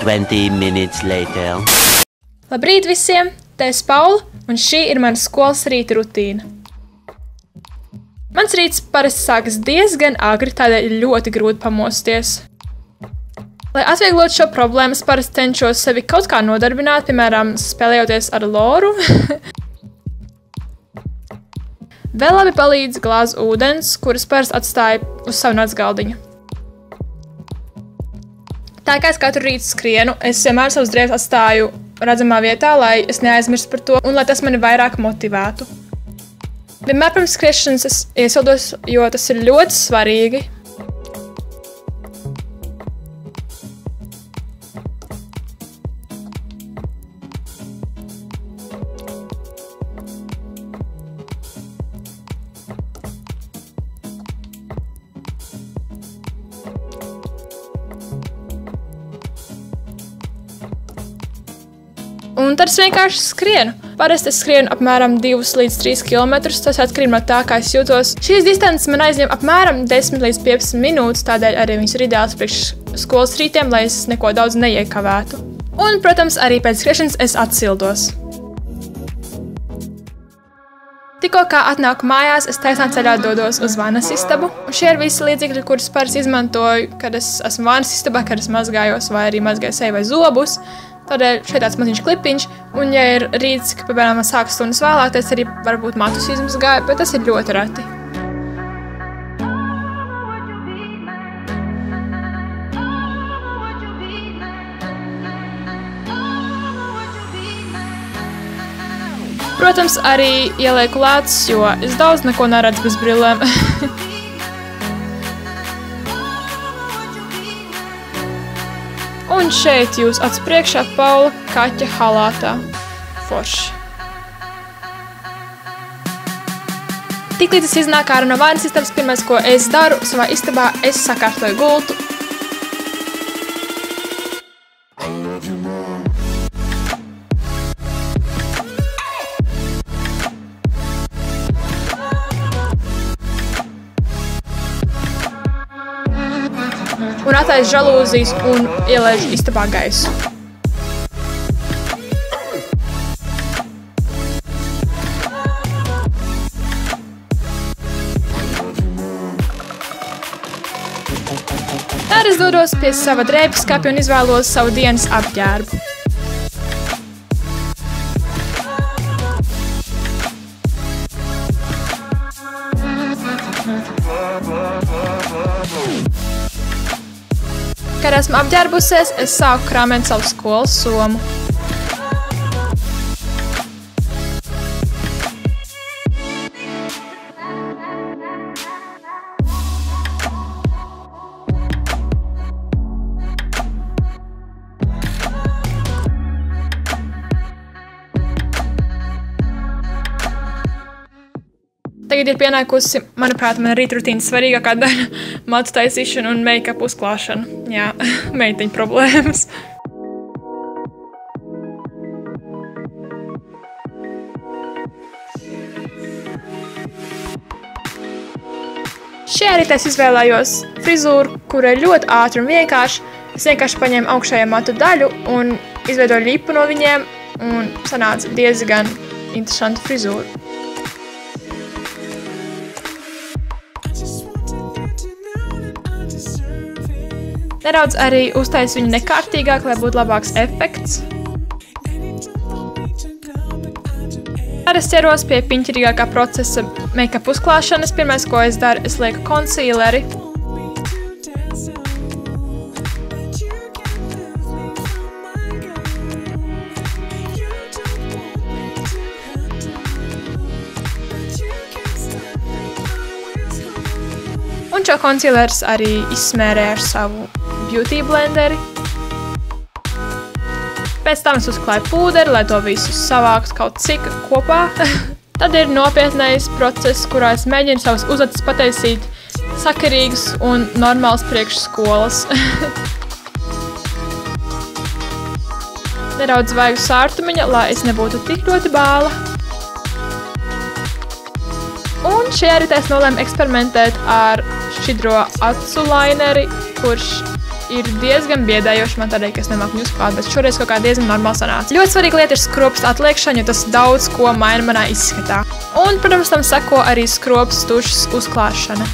20 minutes later. Labrīt visiem! Te es Paula, un šī ir mana skolas rīta rutīna. Mans rīts parasti sākas diezgan agri, tādēļ ir ļoti grūti pamosties. Lai atvieglotu šo problēmu, es parasti cenšos sevi kaut kā nodarbināt, piemēram, spēlējoties ar loru. Vēl labi palīdz glāze ūdens, kuras parasti atstāju uz savu nakts galdiņu. Tā kā es katru rītu skrienu, es vienmēr savus drēbes atstāju redzamā vietā, lai es neaizmirstu par to un lai tas mani vairāk motivētu. Vienmēr pirms skriešanas es iesildos, jo tas ir ļoti svarīgi. Un tad es vienkārši skrienu. Parasti es skrienu apmēram 2 līdz 3 km, tas atkarīgs no tā, kā es jūtos. Šīs distances man aizņem apmēram 10 līdz 15 minūtes, tādēļ arī viņas ir ideāls priekš skolas rītiem, lai es neko daudz neiekavētu. Un, protams, arī pēc skriešanas es atsildos. Tikko kā atnāku mājās, es taisnā ceļā dodos uz vannas istabu. Un šie ir visi līdzekļi, kurus parasti izmantoju, kad es esmu vannas istabā, kad es mazgājos vai arī mazgāju seju vai zobus. Tādēļ šeit tāds maziņš klipiņš, un ja ir rīts, ka, piemēram, sākas stundas vēlāk, tad es arī varbūt matus izmazgāju, bet tas ir ļoti reti. Protams, arī ielieku lēcus, jo es daudz neko neredzu bez brillēm. Un šeit jūs acu priekšā Paula kaķa halātā. Forši. Tiklīdz es iznāku ārā no vannas istabas, pirmais, ko es daru savā istabā, es sakārtoju gultu. Un attaisu žalūzijas un ielaižu istabā gaisu. Tad es dodos pie sava drēbju skapja un izvēlos savu dienas apģērbu. Kad esmu apģērbusies, es sāku krāmēt savu skolas somu. Tagad ir pienākusi, manuprāt, mana rītrutīna svarīgākā daļa - matu taisīšana un make-up uzklāšana. Jā, meitiņu problēmas. Šajā rītā es izvēlējos frizūru, kura ir ļoti ātri un vienkārši. Es vienkārši paņēmu augšējo matu daļu un izveidoju lipu no viņiem, un sanāca diezgan interesanta frizūra. Nedaudz arī uztaisu viņu nekārtīgāk, lai būtu labāks efekts. Tad es ķeros pie piņķirīgākā procesa make-up uzklāšanas. Pirmais, ko es daru, es lieku konsīleri. Un šo konsīlers arī izsmērēju ar savu beauty blenderi. Pēc tam es uzklāju pūderi, lai to visu savāktu kaut cik kopā. Tad ir nopietnais process, kurā es mēģinu savus uzacis pataisīt sakarīgus un normāls priekš skolas. Nedaudz vajag sārtumiņa, lai es nebūtu tik ļoti bāla. Un šajā rītā es nolēmu eksperimentēt ar šķidro acu laineri, kurš ir diezgan biedējoši man tādēļ, ka es nemāku viņu uzklāt, bet šoreiz kaut kā diezgan normāli sanāca. Ļoti svarīga lieta ir skropsta atliekšana, jo tas daudz ko maina manā izskatā. Un, protams, tam seko arī skropstas tušas uzklāšana.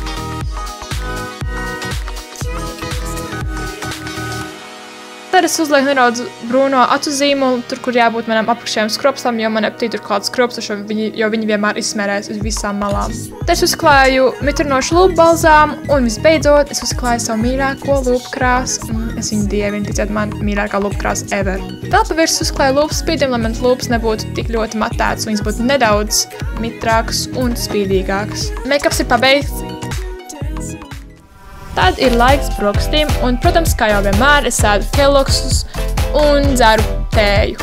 Tad es uzlieku nedaudz brūno acu zīmolu, tur, kur jābūt manam apakšējām skropstam, jo man nepatīk tur klāt skropstuši, jo viņi vienmēr izsmērēs uz visām malām. Tad es uzklāju mitrinošu lūpu balzāmu, un visbeidzot es uzklāju savu mīļāko lūpu krāsu. Es viņu dievinu, ticiet man, mīļākā lūpu krāsa ever. Vēl pa virsmu uzklāju lūpu spīdiem, lai mans lūpas nebūtu tik ļoti matēts, un viņas būtu nedaudz mitrākas un spīdīgākas. Makeups ir pabeigts. Tad ir laiks brokastīm, un, protams, kā jau vienmēr, es ēdu keloksus un dzeru tēju.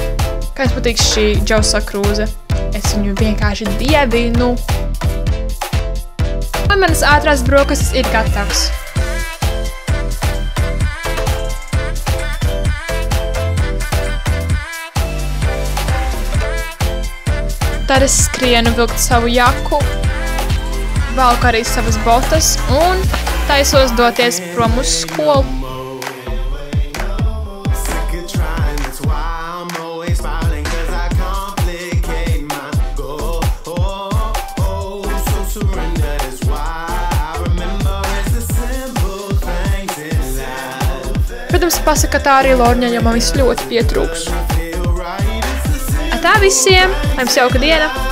Kā jums patīk šī Džosa krūze? Es viņu vienkārši dievinu. Un manas ātrās brokastis ir gatavs. Tad es skrienu vilkt savu jaku, valku arī savas botas un taisos doties prom uz skolu. Protams, pasaka tā arī Lorņa, jo man viss ļoti pietrūks. Tā visiem, lai jums jauka diena!